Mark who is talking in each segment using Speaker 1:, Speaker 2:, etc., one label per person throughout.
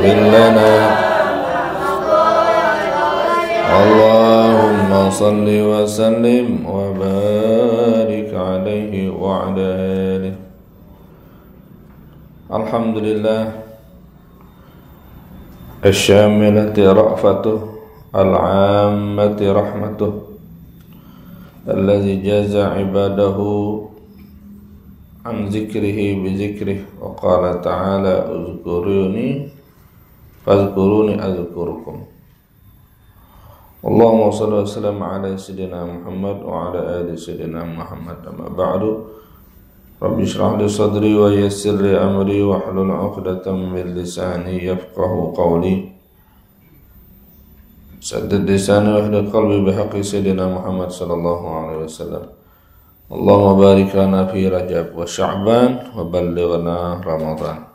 Speaker 1: واغفر لنا اللهم صل وسلم وبارك عليه وعلى آله. الحمد لله الشاملة رأفته العامة رحمته الذي جاز عباده عن ذكره بذكره وقال تعالى اذكروني فاذكروني أذكركم. اللهم صل وسلم على سيدنا محمد وعلى آل سيدنا محمد. أما بعد رب اشرح لي صدري ويسر لي أمري واحلل عقدة من لساني يفقه قولي سدد لساني واهد قلبي بحق سيدنا محمد صلى الله عليه وسلم. اللهم بارك لنا في رجب وشعبان وبلغنا رمضان.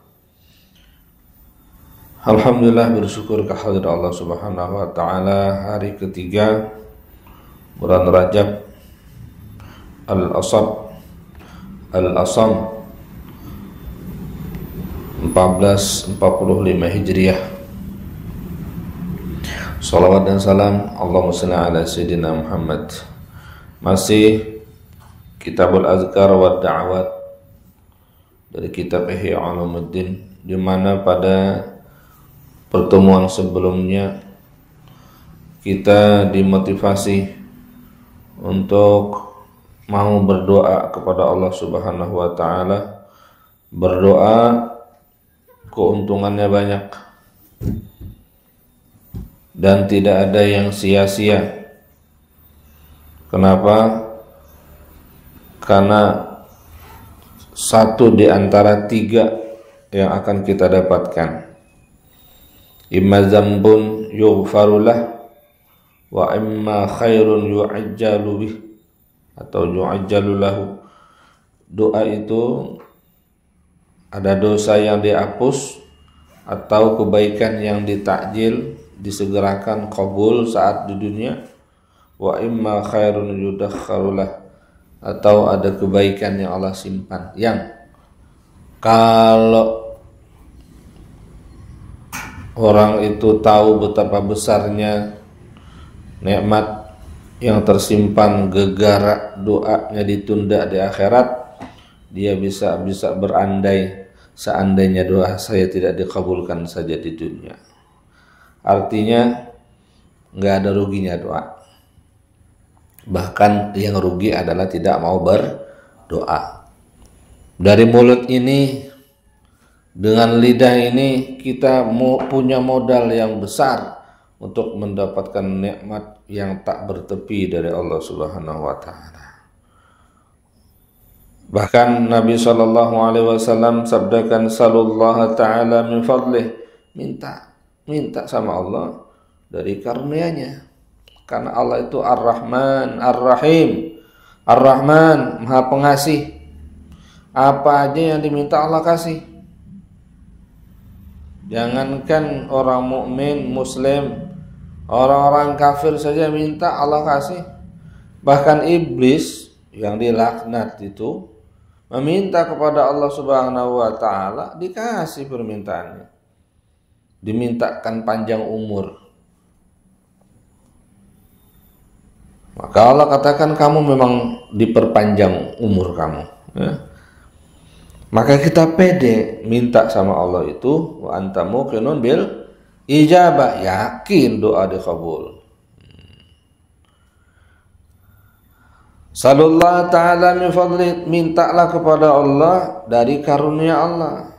Speaker 1: Alhamdulillah, bersyukur kehadirat Allah Subhanahu wa taala. Hari ketiga bulan Rajab Al-Asam 1445 Hijriah. Salawat dan salam Allahumma shalli ala Sayyidina Muhammad. Masih Kitabul Azkar wa Da'awat dari kitab Ihya Ulumuddin, di mana pada pertemuan sebelumnya kita dimotivasi untuk mau berdoa kepada Allah Subhanahu wa taala. Berdoa keuntungannya banyak dan tidak ada yang sia-sia. Kenapa? Karena satu di antara tiga yang akan kita dapatkan. Imma zambun yughfarulah wa imma khairun yu'ajjalu bih atau yu'ajjalu lahu. Doa itu ada dosa yang dihapus atau kebaikan yang ditakjil, disegerakan qabul saat di dunia. Wa imma khairun yudakharulah, atau ada kebaikan yang Allah simpan, yang kalau orang itu tahu betapa besarnya nikmat yang tersimpan gegara doanya ditunda di akhirat, dia bisa berandai seandainya doa saya tidak dikabulkan saja di dunia. Artinya nggak ada ruginya doa. Bahkan yang rugi adalah tidak mau berdoa. Dari mulut ini, dengan lidah ini, kita punya modal yang besar untuk mendapatkan nikmat yang tak bertepi dari Allah Subhanahu wa taala. Bahkan Nabi SAW sabdakan, sallallahu ta'ala min fadlih, minta sama Allah dari karunia-Nya. Karena Allah itu Ar-Rahman, Ar-Rahim. Ar-Rahman, Maha Pengasih. Apa aja yang diminta Allah kasih. Jangankan orang mukmin, muslim, orang-orang kafir saja minta Allah kasih. Bahkan iblis yang dilaknat itu meminta kepada Allah Subhanahu wa taala, dikasih permintaannya. Dimintakan panjang umur. Maka Allah katakan, kamu memang diperpanjang umur kamu, ya. Maka kita pede minta sama Allah itu, wa anta muqinun bil ijabah, yakin doa dikabul. Sallallahu ta'ala min fadli, mintalah kepada Allah dari karunia Allah.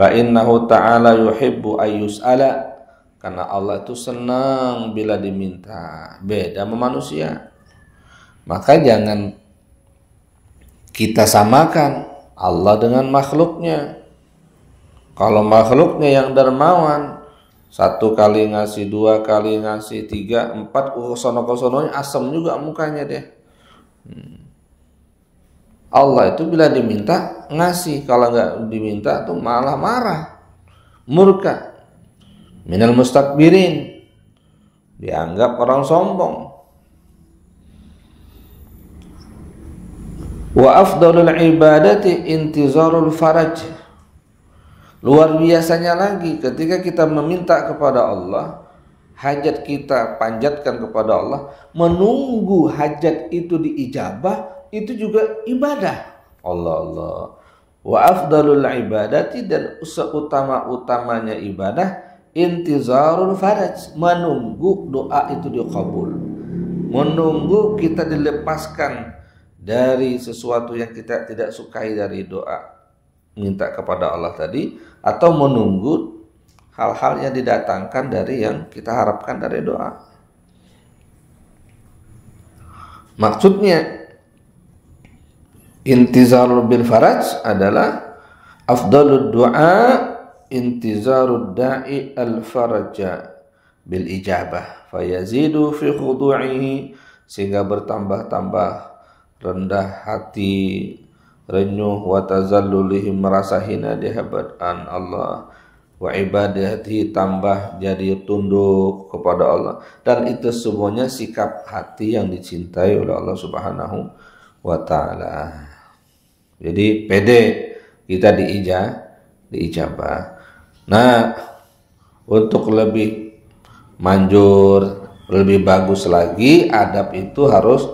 Speaker 1: Fa innahu ta'ala yuhibbu ayyus'ala, karena Allah itu senang bila diminta. Beda sama manusia. Maka jangan kita samakan Allah dengan makhluknya. Kalau makhluknya yang dermawan, satu kali ngasih, dua kali ngasih, tiga, empat, kosono-kosononya asam juga mukanya deh. Allah itu bila diminta ngasih, kalau nggak diminta tuh malah marah, murka. Minal mustakbirin, dianggap orang sombong. Wa afdalul ibadati intizarul faraj, Luar biasanya lagi ketika kita meminta kepada Allah, hajat kita panjatkan kepada Allah, menunggu hajat itu diijabah, itu juga ibadah. Allah. Wa afdalul ibadati, dan seutama-utamanya ibadah intizarul faraj, menunggu doa itu dikabul, menunggu kita dilepaskan dari sesuatu yang kita tidak sukai dari doa minta kepada Allah tadi, atau menunggu hal-hal yang didatangkan dari yang kita harapkan dari doa. Maksudnya intizarul bil faraj adalah afdalud doa intizarud da'i al faraja bil ijabah fayazidu fi khudu'ihi, sehingga bertambah-tambah rendah hati, renyuh, wa tazallulihi, merasa hina di hadapan Allah, wa ibadati, tambah jadi tunduk kepada Allah, dan itu semuanya sikap hati yang dicintai oleh Allah Subhanahu wa ta'ala. Jadi pede kita diijabah. Nah, untuk lebih manjur, lebih bagus lagi, adab itu harus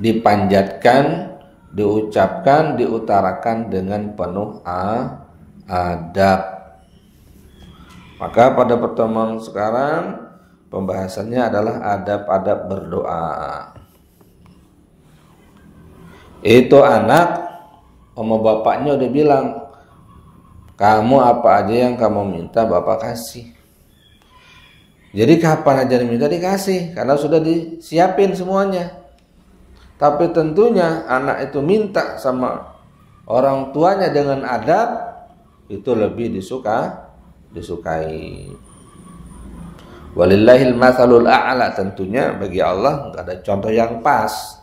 Speaker 1: dipanjatkan, diucapkan, diutarakan dengan penuh adab. Maka pada pertemuan sekarang pembahasannya adalah adab-adab berdoa. Itu anak sama bapaknya udah bilang, kamu apa aja yang kamu minta bapak kasih. Jadi kapan aja diminta dikasih, karena sudah disiapin semuanya. Tapi tentunya anak itu minta sama orang tuanya dengan adab, itu lebih disukai. Walillahil matsalul a'la, tentunya bagi Allah enggak ada contoh yang pas.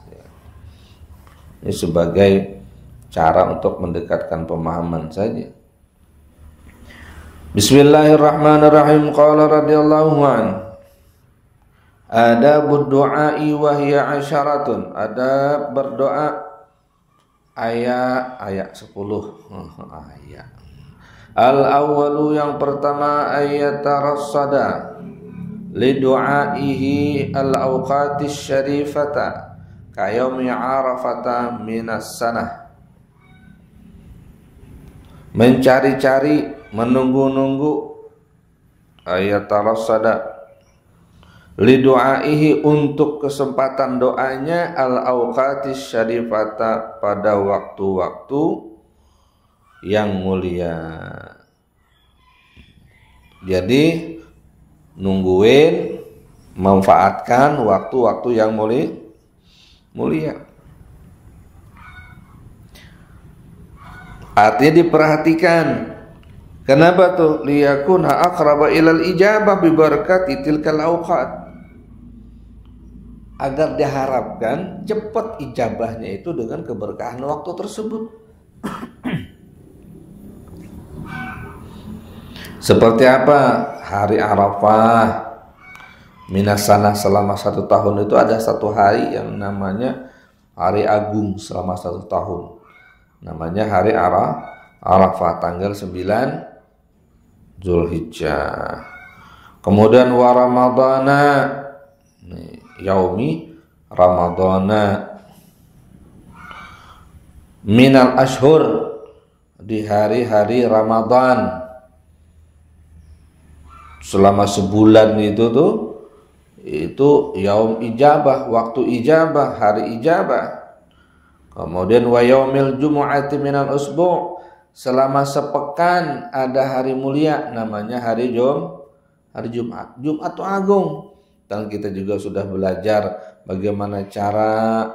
Speaker 1: Ini sebagai cara untuk mendekatkan pemahaman saja. Bismillahirrahmanirrahim. Qala radhiyallahu anhu, adabud du'ai wa hiya 'asyaratun. Adab berdoa ayat 10 ayat. Al-awwalu, yang pertama, ayat tarassada li du'aihi al-awqatis syarifata kayaumi arafata minas sanah. Mencari-cari, menunggu-nunggu, ayat tarassada li du'aihi, untuk kesempatan doanya, al-awqatis syarifata, pada waktu-waktu yang mulia. Jadi nungguin, manfaatkan waktu-waktu yang mulia. Artinya diperhatikan. Kenapa tuh? Liyakuna aqraba ilal ijabah bi barakati tilkal awqat. Agar diharapkan cepat ijabahnya itu dengan keberkahan waktu tersebut. Seperti apa? Hari Arafah minas sanah, selama 1 tahun itu ada 1 hari yang namanya hari agung selama 1 tahun. Namanya hari Arafah, tanggal 9 Zulhijjah. Kemudian wa Ramadana, yaumi Ramadana, minal ashhur, di hari-hari Ramadan. Selama sebulan itu yaum ijabah, waktu ijabah, hari ijabah. Kemudian wa yaumil jumu'ati minal usbu', selama sepekan ada hari mulia namanya hari Jumat. Jumat itu agung. Dan kita juga sudah belajar bagaimana cara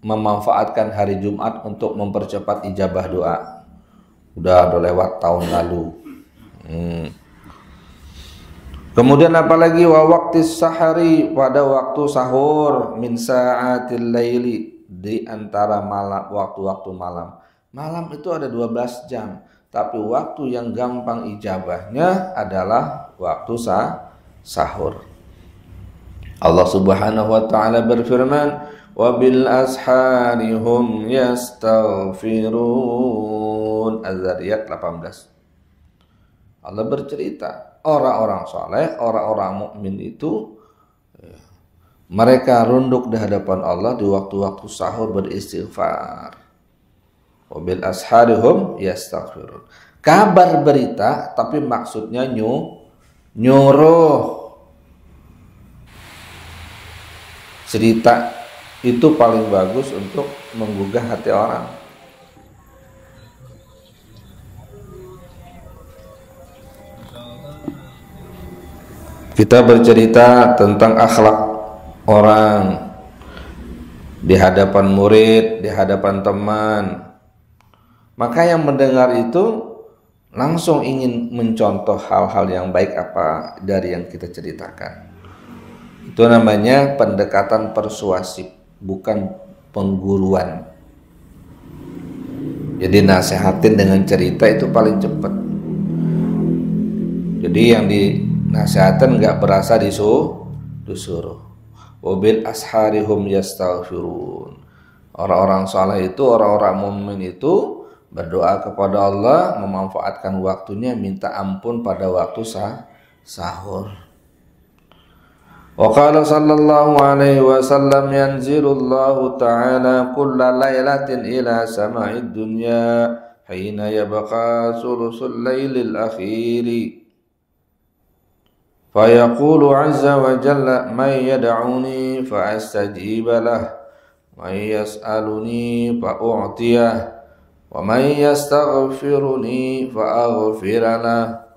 Speaker 1: memanfaatkan hari Jumat untuk mempercepat ijabah doa. Udah lewat tahun lalu. Kemudian apalagi wa waqtis sahari, pada waktu sahur, min sa'atil laili, di antara malam, waktu-waktu malam. Malam itu ada 12 jam, tapi waktu yang gampang ijabahnya adalah waktu sahur. Allah Subhanahu wa ta'ala berfirman, wa bil ashari hum yastaghfirun. Az-Zariyat 18. Allah bercerita orang-orang saleh, orang-orang mukmin itu mereka runduk di hadapan Allah di waktu-waktu sahur beristighfar. Wa bil ashari hum yastaghfirun. Kabar berita tapi maksudnya nyuruh. Cerita itu paling bagus untuk menggugah hati orang. Kita bercerita tentang akhlak orang di hadapan murid, di hadapan teman. Maka yang mendengar itu langsung ingin mencontoh hal-hal yang baik apa dari yang kita ceritakan. Itu namanya pendekatan persuasif, bukan pengguruan. Jadi nasihatin dengan cerita itu paling cepat. Jadi yang dinasihatin nggak berasa disuruh. Wabil asharihum yastaghfirun. Orang-orang saleh itu, orang-orang mukmin itu berdoa kepada Allah, memanfaatkan waktunya minta ampun pada waktu sahur. Wa qala sallallahu alaihi wasallam yanzilullahu ta'ala kulla lailatin ila sama'id dunya hina yabqa sulusul lailil akhiri fayaqulu azza wa jalla man yad'uni fa astajib lah man yas'aluni fa u'tiyah wa man yastaghfiruni fa aghfir lah.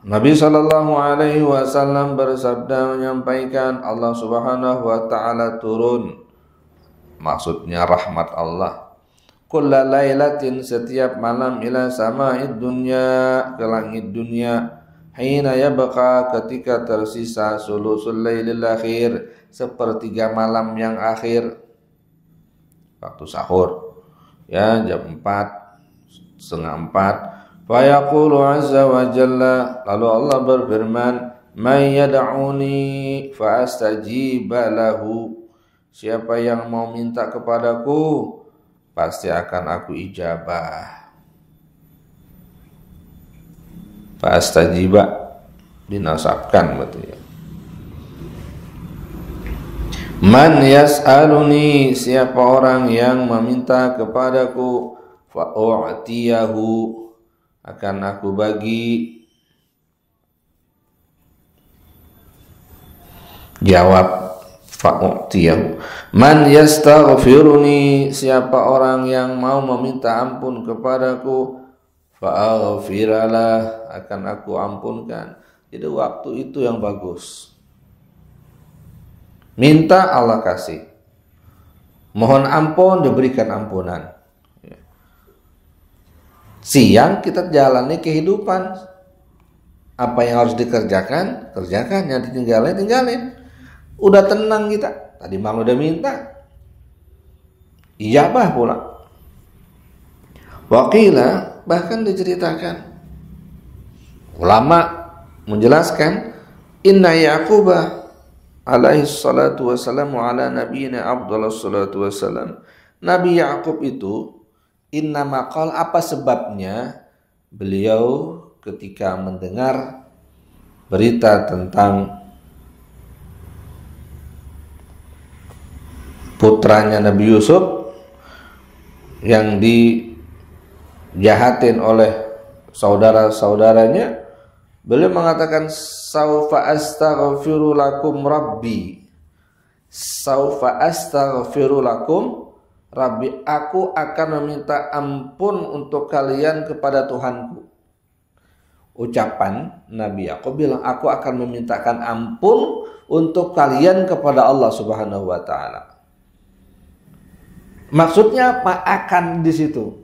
Speaker 1: Nabi sallallahu alaihi wasallam bersabda menyampaikan Allah Subhanahu wa taala turun, maksudnya rahmat Allah, kulla lailatin setiap malam ila sama'id dunya ke langit dunia, hina yabqa ketika tersisa sulusul lailil akhir sepertiga malam yang akhir, waktu sahur ya jam 4 setengah 4. Fayaqulu azza wa jalla, lalu Allah berfirman, may yad'uni fa astajiba lahu, siapa yang mau minta kepadaku pasti akan aku ijabah. Fa astajiba dinasabkan betul ya. Man yas'aluni, siapa orang yang meminta kepadaku, fa u'tiyahu, akan aku bagi. Jawab fa'u'tiyahu. Man yastaghfiruni, siapa orang yang mau meminta ampun kepadaku, fa'aghfiralah, akan aku ampunkan. Jadi waktu itu yang bagus. Minta Allah kasih, mohon ampun diberikan ampunan. Siang kita jalani kehidupan, apa yang harus dikerjakan, kerjakan, yang ditinggalin, tinggalin. Udah tenang kita, tadi malam udah minta, ijabah pula. Waqila, bahkan diceritakan, ulama menjelaskan, inna Ya'qubah alaihi salatu wassalamu ala nabiyina afdhalus salatu wassalam. Nabi Ya'qub itu innama qala, apa sebabnya beliau ketika mendengar berita tentang putranya Nabi Yusuf yang dijahatin oleh saudara-saudaranya, beliau mengatakan saufa astaghfiru lakum rabbi, saufa astaghfiru lakum Rabbi, aku akan meminta ampun untuk kalian kepada Tuhanku. Ucapan Nabi Ya'qub bilang, aku akan memintakan ampun untuk kalian kepada Allah Subhanahu wa taala. Maksudnya apa? Akan di situ.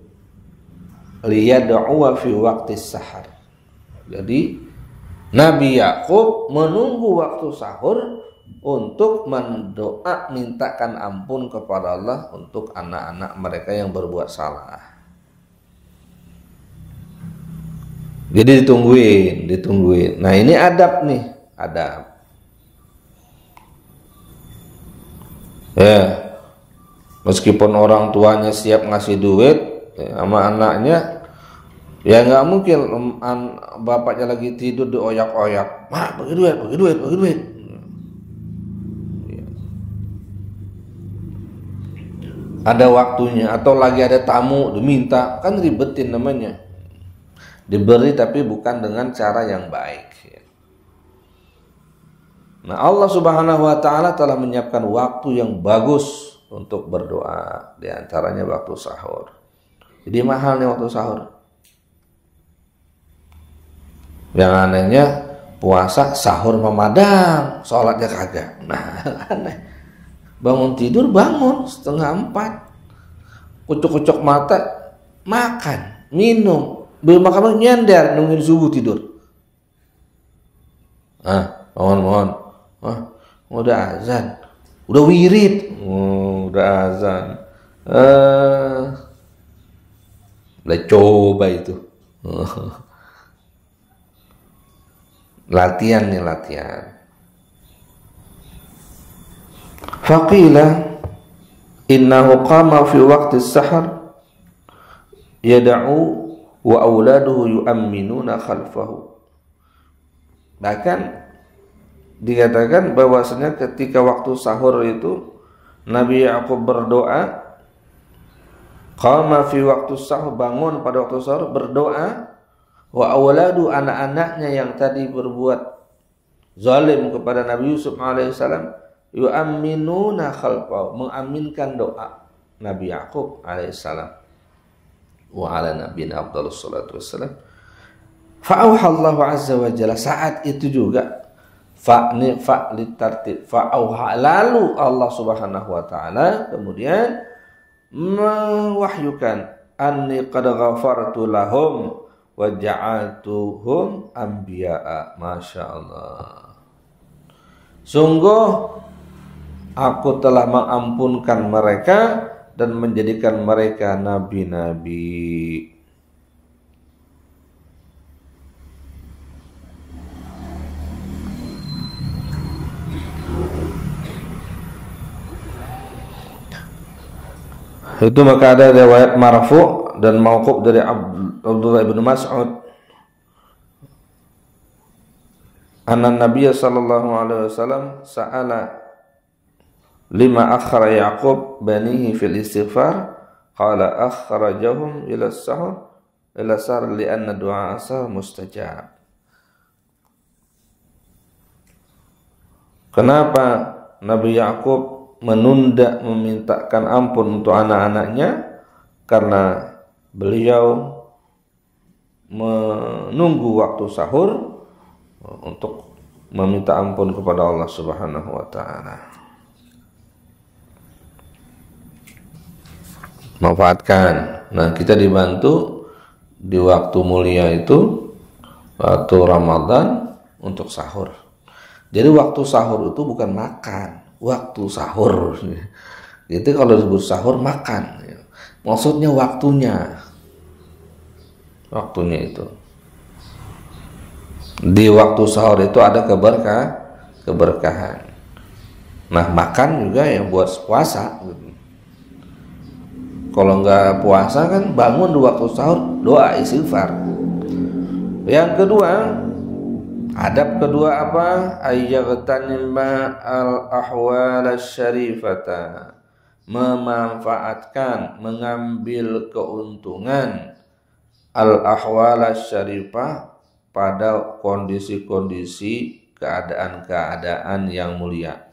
Speaker 1: Liyad'u fi waqti sahar. Jadi Nabi Ya'qub menunggu waktu sahur untuk mendoa mintakan ampun kepada Allah untuk anak-anak mereka yang berbuat salah. Jadi ditungguin. Nah ini adab nih, adab. Ya, meskipun orang tuanya siap ngasih duit ya, sama anaknya, ya nggak mungkin bapaknya lagi tidur dioyak-oyak, "Mak, bagi duit, bagi duit, bagi duit." Ada waktunya, atau lagi ada tamu diminta, kan ribetin namanya. Diberi tapi bukan dengan cara yang baik. Nah, Allah Subhanahu wa taala telah menyiapkan waktu yang bagus untuk berdoa, di antaranya waktu sahur. Jadi mahal nih waktu sahur. Yang anehnya puasa sahur memadang, sholatnya kagak. Nah, aneh. Bangun tidur bangun 3:30, kucuk-kucuk mata, makan, minum, belum makan nyender nungguin subuh tidur. Mohon, udah azan, udah wirid, udah azan, udah coba itu, latihan. Faqila innahu qama fi waqti sahar yada'u wa auladuhu yu'amminuna khalfahu. Bahkan dikatakan bahwasanya ketika waktu sahur itu Nabi Yakub berdoa, qama fi waqti sahur, bangun pada waktu sahur berdoa, wa auladu, anak-anaknya yang tadi berbuat zalim kepada Nabi Yusuf alaihissalam, yu'amminuna khalfahu, mengaminkan doa Nabi Yakub alaihissalam, wa ala nabiyina afdhalus salatu wassalam. Fa'auhallahu azza wa jalla, saat itu juga litartib, fa'auha, lalu Allah Subhanahu wa taala kemudian mewahyukan, anni qad ghafartu lahum wa ja'altuhum anbiya'a. Masya Allah, sungguh aku telah mengampunkan mereka dan menjadikan mereka nabi-nabi. Itu maka ada riwayat marfu dan mauquf dari Abdullah bin Mas'ud, anna Nabiy sallallahu alaihi wasallam sa'ala lima akhara Yaqub banihi fil istighfar, qala akhrajahum ila sahur li'anna du'a sahur mustajab. Kenapa Nabi Yaqub menunda memintakan ampun untuk anak-anaknya? Karena beliau menunggu waktu sahur untuk meminta ampun kepada Allah Subhanahu wa taala. Manfaatkan. Nah, kita dibantu di waktu mulia itu, waktu Ramadan, untuk sahur. Jadi waktu sahur itu bukan makan, waktu sahur. Itu kalau disebut sahur makan, maksudnya waktunya itu. Di waktu sahur itu ada keberkahan. Nah, makan juga yang buat puasa. Kalau nggak puasa kan bangun di waktu sahur, doa istighfar. Yang kedua, adab kedua apa? Ayyagtanima al-ahwal syarifata, memanfaatkan, mengambil keuntungan al-ahwal syarifah, pada kondisi-kondisi, keadaan-keadaan yang mulia.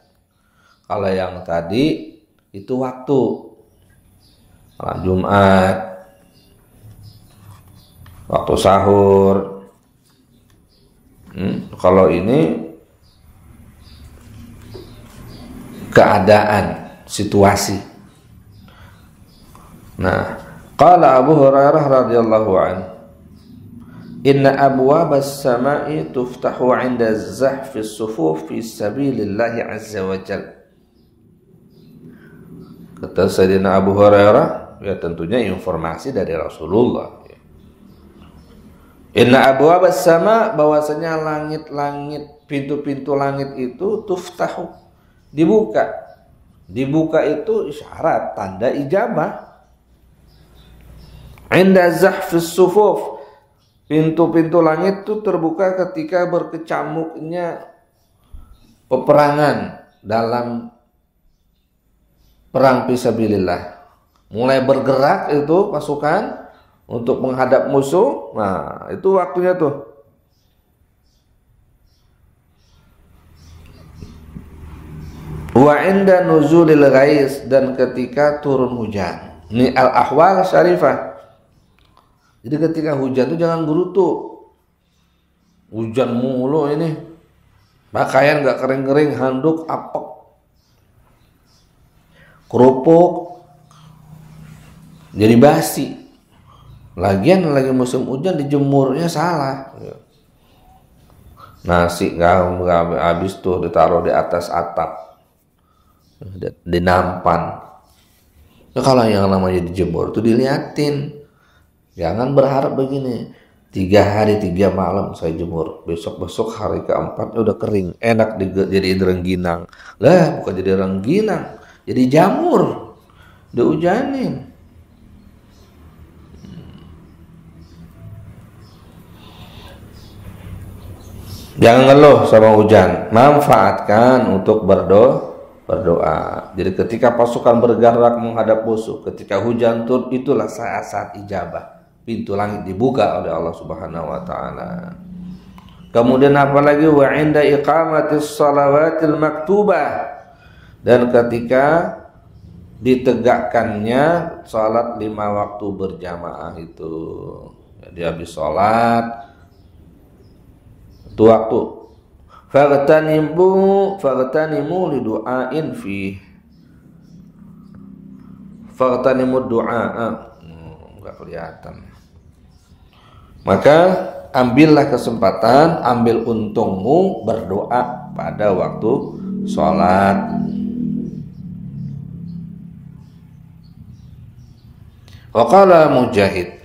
Speaker 1: Kalau yang tadi itu waktu malam Jumat, waktu sahur. Kalau ini keadaan, situasi. Nah, qala Abu Hurairah radhiyallahu anhu, inna abwabas samai tuftahu 'inda zahfis sufuf fi sabilillahi azza wa jalla. Kata Sayyidina Abu Hurairah, ya tentunya informasi dari Rasulullah. Inna abwabas sama, bahwasanya langit-langit, pintu-pintu langit itu tuftahu, dibuka, Dibuka itu isyarat tanda ijabah. Inda zahfis sufuf, pintu-pintu langit itu terbuka ketika berkecamuknya peperangan dalam perang fisabilillah. Mulai bergerak itu pasukan untuk menghadap musuh. Nah, itu waktunya tuh. Wa inda nuzulil ghais, dan ketika turun hujan. Ini al-ahwal syarifah. Jadi ketika hujan itu jangan gerutu. Hujan mulu ini. Pakaian enggak kering-kering, handuk apek. Kerupuk jadi basi. Lagian lagi musim hujan dijemurnya salah. Nasi nggak habis tuh ditaruh di atas atap, di nampan. Ya, kalau yang namanya dijemur tuh diliatin. Jangan berharap begini, 3 hari 3 malam saya jemur, besok hari keempat udah kering, enak jadi rengginang. Lah bukan jadi rengginang, jadi jamur, dihujanin. Jangan ngeluh sama hujan, manfaatkan untuk berdoa. Jadi ketika pasukan bergerak menghadap musuh, ketika hujan turun, itulah saat-saat ijabah. Pintu langit dibuka oleh Allah Subhanahu wa taala. Kemudian apalagi wa inda iqamatis shalawatil maktubah, dan ketika ditegakkannya salat 5 waktu berjamaah itu. Jadi habis salat itu waktu faghtanimu li du'ain fi faghtanimu du'a enggak kelihatan. Maka ambillah kesempatan, ambil untungmu berdoa pada waktu sholat. Waqala Mujahid,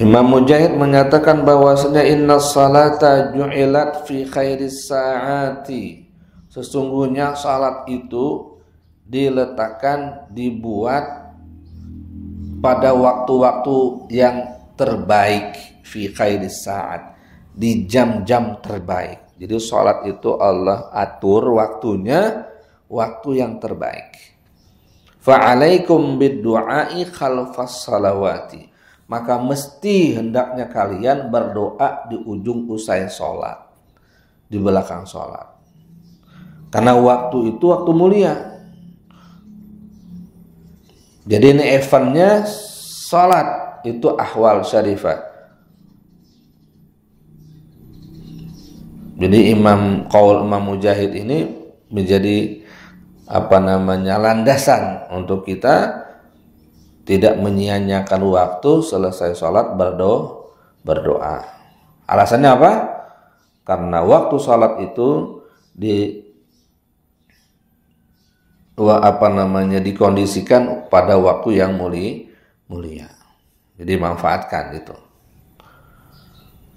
Speaker 1: Imam Mujahid menyatakan bahwasanya inna salata ju'ilat fi khairis sa'ati, sesungguhnya salat itu diletakkan, dibuat pada waktu-waktu yang terbaik, fi khairis sa'at, di jam-jam terbaik. Jadi salat itu Allah atur waktunya, waktu yang terbaik. Fa'alaikum bid-du'ai khalfas salawati, maka mesti hendaknya kalian berdoa di ujung usai sholat, di belakang sholat. Karena waktu itu waktu mulia. Jadi ini eventnya sholat, itu ahwal syarifah. Jadi qaul Imam Mujahid ini menjadi landasan untuk kita tidak menyia-nyiakan waktu selesai sholat berdoa. Alasannya apa? Karena waktu sholat itu dikondisikan pada waktu yang mulia. Jadi manfaatkan itu.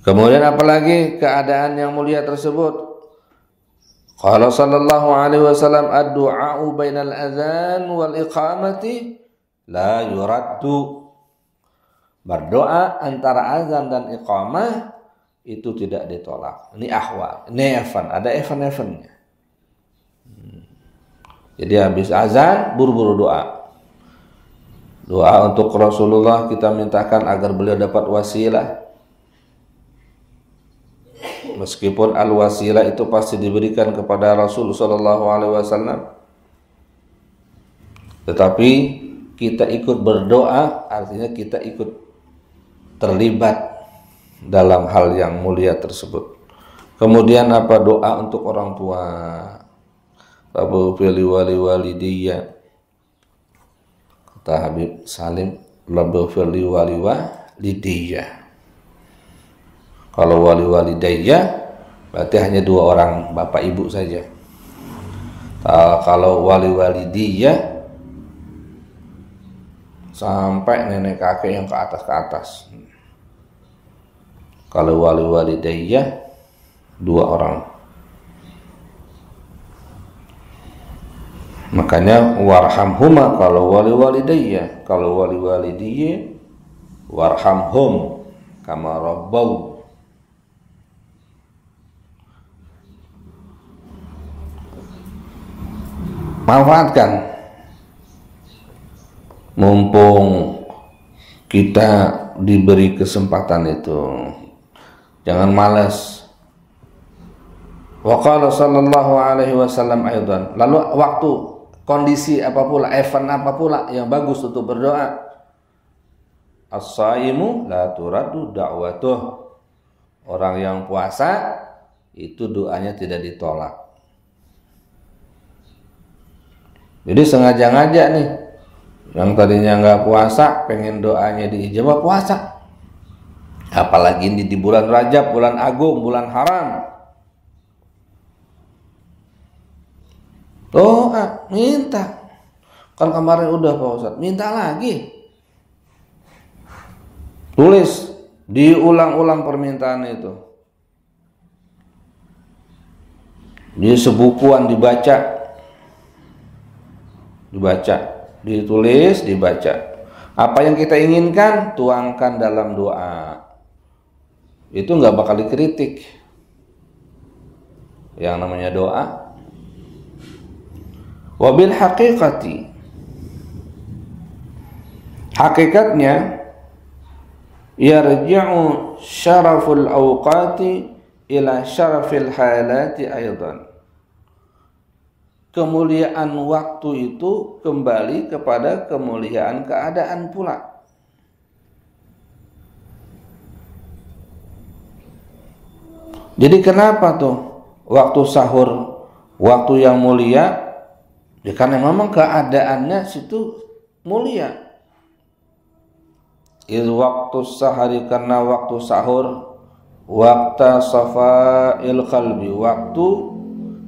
Speaker 1: Kemudian apalagi keadaan yang mulia tersebut? Qala sallallahu alaihi wasallam ad-du'a'u bainal adzan wal iqamati la yuraddu. Berdoa antara azan dan iqamah itu tidak ditolak. Ini ahwal, ini event, ada event-eventnya. Jadi habis azan buru-buru doa. Doa untuk Rasulullah, kita mintakan agar beliau dapat wasilah. Meskipun al-wasilah itu pasti diberikan kepada Rasul sallallahu alaihi wasallam, tetapi kita ikut berdoa artinya kita ikut terlibat dalam hal yang mulia tersebut. Kemudian apa? Doa untuk orang tua. Rabbi fili wali walidiyya, kata Habib Salim, Rabbi fili wali walidiyya. Kalau wali walidiyya berarti hanya 2 orang, bapak ibu saja. Kalau wali walidiyya sampai nenek kakek yang ke atas. Kalau wali walidayya 2 orang. Makanya warhamhuma kalau wali-walidayya, kalau wali-walidiyya warhamhum kama rabbau. Manfaatkan mumpung kita diberi kesempatan itu, jangan malas. Wa qala sallallahu alaihi wasallam aidan, lalu waktu kondisi apa pula, event apa pula yang bagus untuk berdoa. As-shaimu la turaddu da'watuh, orang yang puasa itu doanya tidak ditolak. Jadi sengaja-ngaja nih, yang tadinya nggak puasa pengen doanya diijabah puasa, apalagi ini di bulan Rajab, bulan agung, bulan haram. Doa, minta. Kan kemarin udah Pak Ustadz, minta lagi. Tulis, diulang-ulang permintaan itu. Di sebukuan dibaca, ditulis, dibaca. Apa yang kita inginkan, tuangkan dalam doa. Itu nggak bakal dikritik. Yang namanya doa. Wabil haqiqati, hakikatnya yarji'u syaraful awqati ila syarafil halati aidan. Kemuliaan waktu itu kembali kepada kemuliaan keadaan pula. Jadi kenapa tuh waktu sahur waktu yang mulia? Ya karena memang keadaannya situ mulia. Waktu sahari, karena waktu sahur, waktu safa'il qalbi, waktu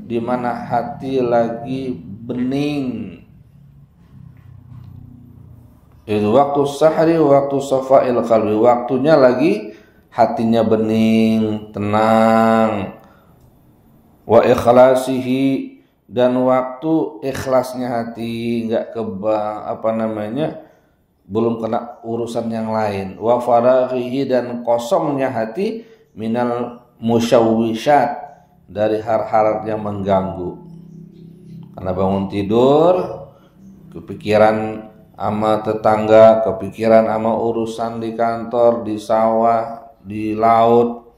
Speaker 1: di mana hati lagi bening. Itu waktu sahari, waktu safa'il qalbi, waktunya lagi hatinya bening, tenang. Wa ikhlasihi, dan waktu ikhlasnya hati, nggak belum kena urusan yang lain. Wa faraghihi, dan kosongnya hati minal musyawwishat, dari hal-hal yang mengganggu. Karena bangun tidur kepikiran sama tetangga, kepikiran sama urusan di kantor, di sawah, di laut,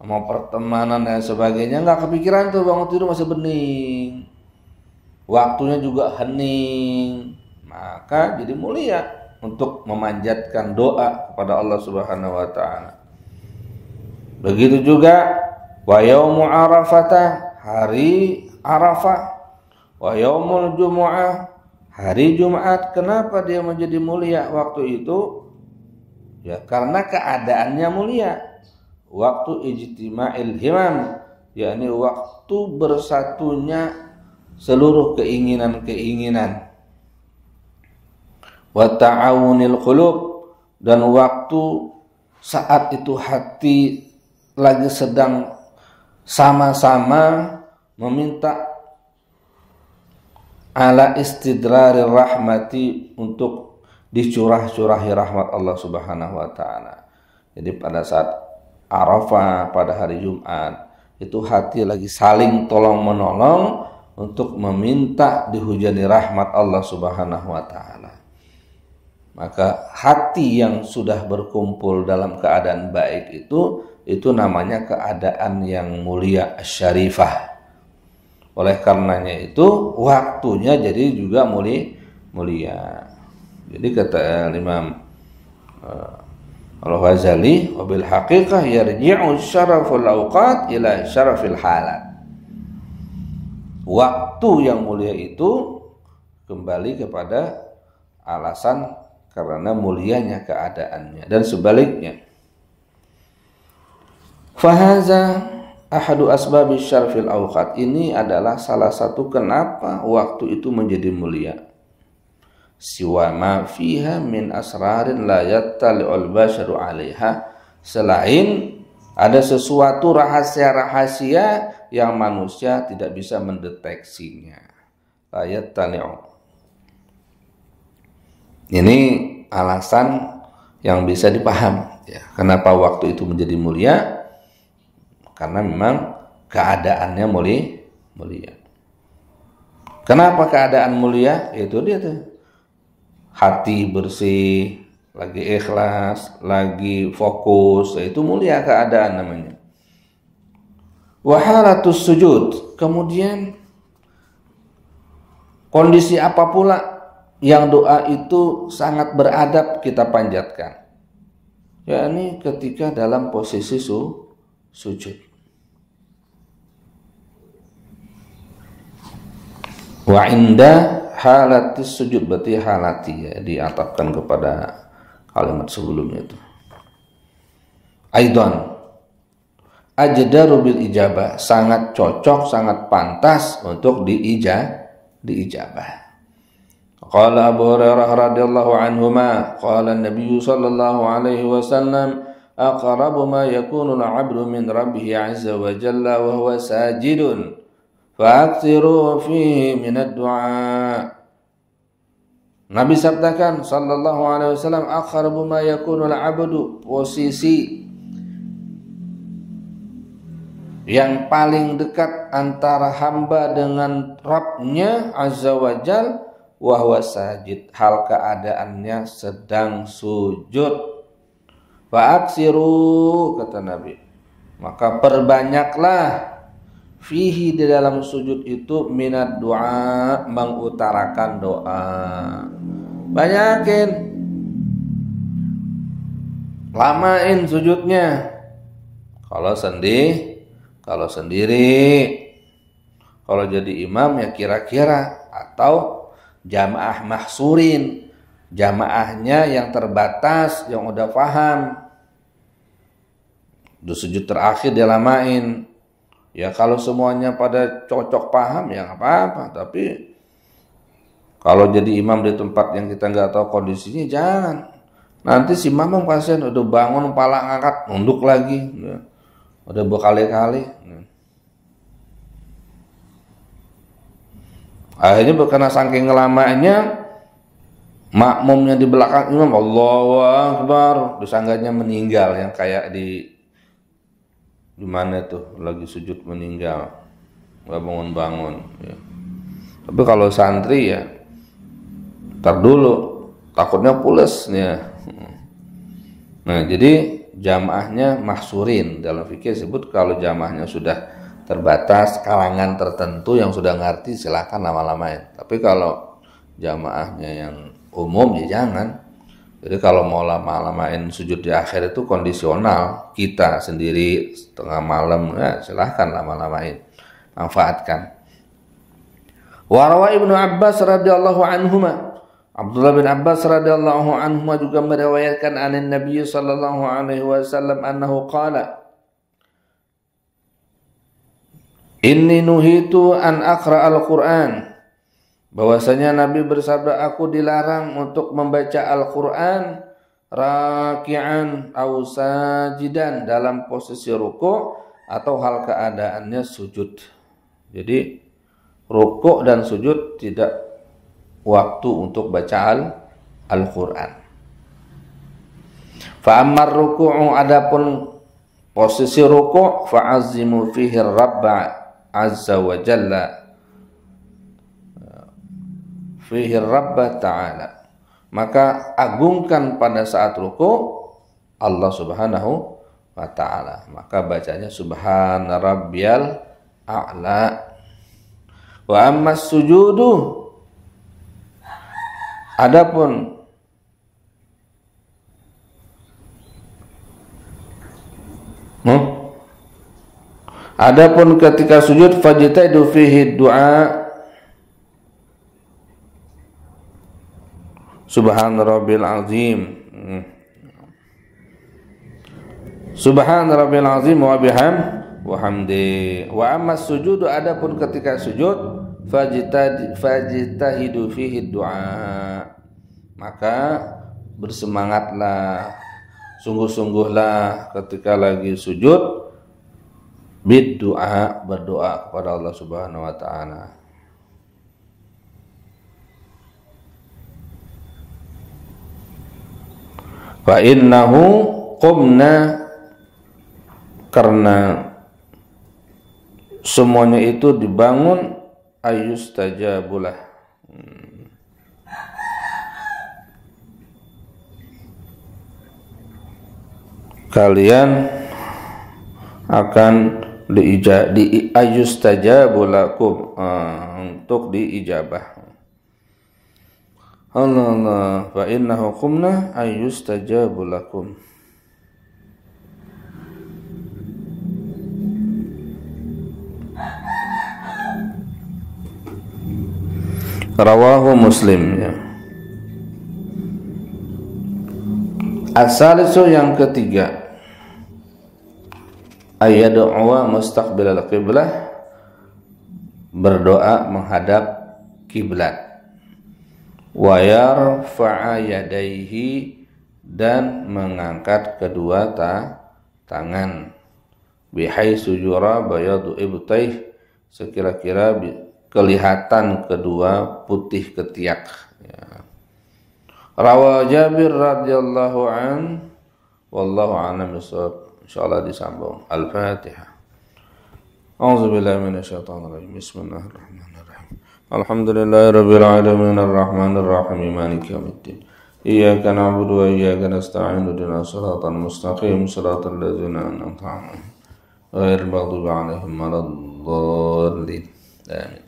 Speaker 1: sama pertemanan dan sebagainya, nggak kepikiran tuh, bangun tidur masih bening, waktunya juga hening, maka jadi mulia untuk memanjatkan doa kepada Allah Subhanahu wa taala. Begitu juga wa yaumu arafata, hari Arafah, wa yaumul jumu'ah, hari Jumat. Kenapa dia menjadi mulia waktu itu? Ya karena keadaannya mulia. Waktu ijtima'il himam, yakni waktu bersatunya seluruh keinginan-keinginan. Wa ta'awunil qulub, dan waktu saat itu hati lagi sedang sama-sama meminta ala istidrari rahmati, untuk dicurah-curahi rahmat Allah Subhanahu wa taala. Jadi pada saat Arafah, pada hari Jumat, itu hati lagi saling tolong-menolong untuk meminta dihujani rahmat Allah Subhanahu wa taala. Maka hati yang sudah berkumpul dalam keadaan baik itu namanya keadaan yang mulia, syarifah. Oleh karenanya itu waktunya jadi juga mulia. Jadi kata Imam Al-Ghazali, wabil haqiqah yarji'u syaraful awqat ila syarafil halat. Waktu yang mulia itu kembali kepada alasan karena mulianya keadaannya, dan sebaliknya. Fahaza ahadu asbabi syarafil awqat, ini adalah salah satu kenapa waktu itu menjadi mulia. Siwa ma fiha min asrarin la yattali'ul basharu 'alaiha, selain ada sesuatu rahasia-rahasia yang manusia tidak bisa mendeteksinya. la yattali'u. Ini alasan yang bisa dipaham ya, kenapa waktu itu menjadi mulia, karena memang keadaannya mulia. Kenapa keadaan mulia? Itu dia tuh, hati bersih, lagi ikhlas, lagi fokus, itu mulia keadaan namanya. Wahalatus sujud, kemudian kondisi apa pula yang doa itu sangat beradab kita panjatkan, yakni ketika dalam posisi sujud. Wa inda halatis sujud, berarti halati ya, diatapkan kepada kalimat sebelumnya itu. Aidan ajdaru bil ijabah, sangat cocok, sangat pantas untuk diijabah. Qala Abu Hurairah radhiyallahu anhuma qala an-nabiy sallallahu alaihi wasallam aqrabu ma yakunu al-'abdu min rabbih 'azza wa jalla wa huwa sajidun fa'akthiru fihi min ad-du'a. Nabi sabdakan sallallahu alaihi wasallam, aqrabu ma yakunu al-'abdu, posisi yang paling dekat antara hamba dengan Rabbnya azza wa jal, wa huwa sajid, hal keadaannya sedang sujud. Fa'aksiru, kata Nabi, maka perbanyaklah fihi, di dalam sujud itu, minad doa, mengutarakan doa. Banyakin, lamain sujudnya. Kalau sendiri, kalau jadi imam ya kira-kira, atau jamaah mahsurin, jamaahnya yang terbatas, yang udah paham, di sujud terakhir dia lamain. Ya kalau semuanya pada cocok paham ya nggak apa-apa, tapi kalau jadi imam di tempat yang kita nggak tahu kondisinya, jangan. Nanti si mamam pasien udah bangun, kepala ngangkat, nunduk lagi, udah berkali-kali. Akhirnya karena saking ngelamanya, makmumnya di belakang imam Allahu Akbar, disangganya meninggal, yang kayak di mana tuh lagi sujud meninggal, nggak bangun-bangun ya. Tapi kalau santri ya ntar dulu, takutnya pules ya. Nah jadi jamaahnya mahsurin, dalam fikih sebut kalau jamaahnya sudah terbatas, kalangan tertentu yang sudah ngerti, silakan lama-lamain. Tapi kalau jamaahnya yang umum ya jangan. Jadi kalau mau lama-lamain sujud di akhir itu kondisional, kita sendiri setengah malam ya silakan lama-lamain, manfaatkan. Warawa Ibnu Abbas radhiyallahu anhuma, Abdullah bin Abbas radhiyallahu anhuma juga meriwayatkan anin Nabi sallallahu alaihi wasallam annahu qala, inni nuhitu an aqra al-Qur'an, bahwasanya Nabi bersabda, aku dilarang untuk membaca Al-Qur'an raki'an aw sajidan, dalam posisi ruku' atau hal keadaannya sujud. Jadi ruku' dan sujud tidak waktu untuk baca Al-Qur'an. Fa ammar ruku'u, adapun posisi ruku', fa'azzimu fihi Rabb azza wa jalla, fihi Rabb ta'ala, maka agungkan pada saat ruku' Allah subhanahu wa ta'ala, maka bacanya subhana rabbiyal a'la. Wa amma sujudu, adapun ketika sujud, fajtaidu fihi du'a subhana rabbil azim, subhana rabbil azim wa bihamdi. Wa amma sujudu, adapun ketika sujud, fajtahidu fihi du'a, maka bersemangatlah, sungguh-sungguhlah ketika lagi sujud, bid du'a, berdoa kepada Allah subhanahu wa ta'ala. Fa innahu qumna, karena semuanya itu dibangun, ayustajabulah, kalian akan ayustajabulakum, untuk diijabah. Allah, fa innahu qumna ayustajabulakum. Rawahu Muslim, ya. As-salisu, yang ketiga, ayad'uwa mustaqbilal qiblah, berdoa menghadap kiblat. Wa yarfa'a yadaihi, dan mengangkat kedua tangan. Bihaitsu yura bayadu ibtaih, sekira-kira kelihatan kedua putih ketiak, ya. Rawa Jabir radhiyallahu an, wallahu a'lam bishawab. Insyaallah disambung. Al-Fatihah. A'udzubillahi minasyaitonir rajim. Bismillahirrahmanirrahim. Alhamdulillahirabbil alamin arrahmanir rahim maliki yaumiddin. Iyyaka na'budu wa iyyaka nasta'in ihdinas siratal mustaqim siratal ladzina an'amta 'alaihim ghairil maghdubi 'alaihim waladdallin. Amin.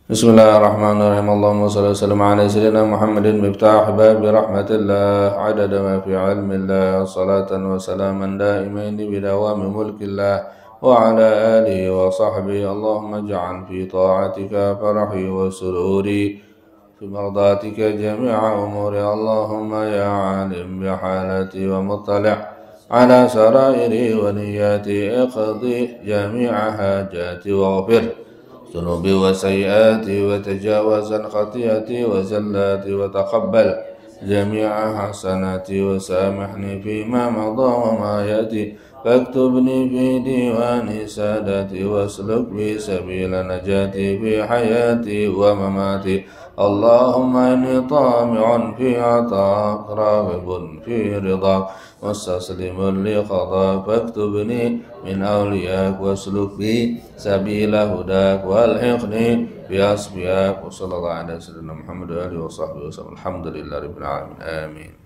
Speaker 1: Bismillahirrahmanirrahim. Allahumma shalli wa sallim ala sayyidina Muhammadin miftah babi rahmatillah adada ma fi ilmillah, salatan wa salaman daimaini bidawami mulkillah wa ala alihi wa sahbihi. Allahumma ij'al fi ta'atika farahi wa sururi, fi mardatika jami'a umuri. Allahumma ya alim bi halati wa muttali' ala sarairi wa niyati, iqdi jami'a hajati waghfir ذنوبي وسيئاتي وتجاوز عن خطيئتي وزلاتي وتقبل جميع حسناتي وسامحني فيما مضى وما يأتي فاكتبني في ديوان سادتي واسلك بي سبيل نجاتي في حياتي ومماتي. اللهم إني طامع في عطاك راغب في رضاك مستسلم لقضاك فاكتبني من أولياك واسلك بي سبيل هداك والحقني بأصفياك. وصلى الله على سيدنا محمد وآله وصحبه وسلم. الحمد لله رب العالمين. آمين.